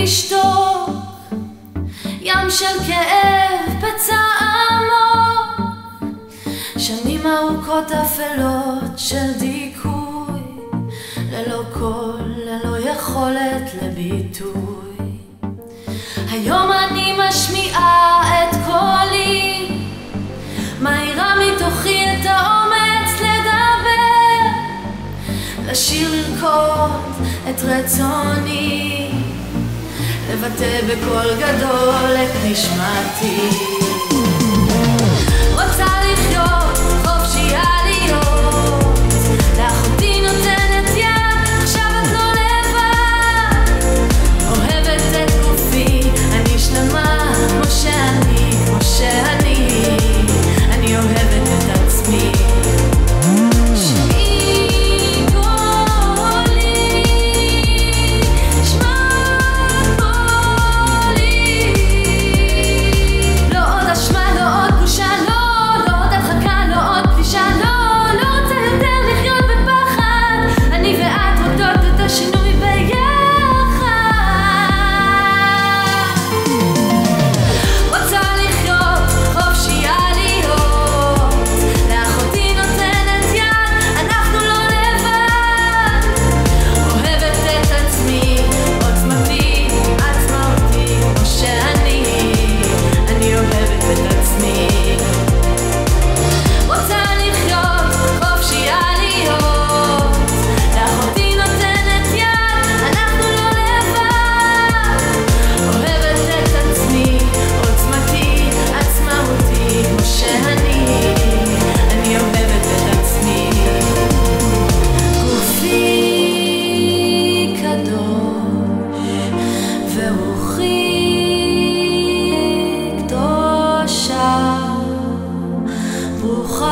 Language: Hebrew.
לשתוק, ים של כאב, פצע עמוק, שנים ארוכות אפלות של דיכוי, ללא קול, ללא יכולת לביטוי. היום אני משמיעה את קולי, מאירה מתוכי את האומץ לדבר, לשיר, לרקוד את רצוני, לבטא בקול גדול את נשמתי. רוצה לחיות, חופשייה להיות, לאחותי נותנת יד, עכשיו את לא לבד, אוהבת את גופי, אני שלמה כמו שאני, אני אוהבת את עצמי. ברוך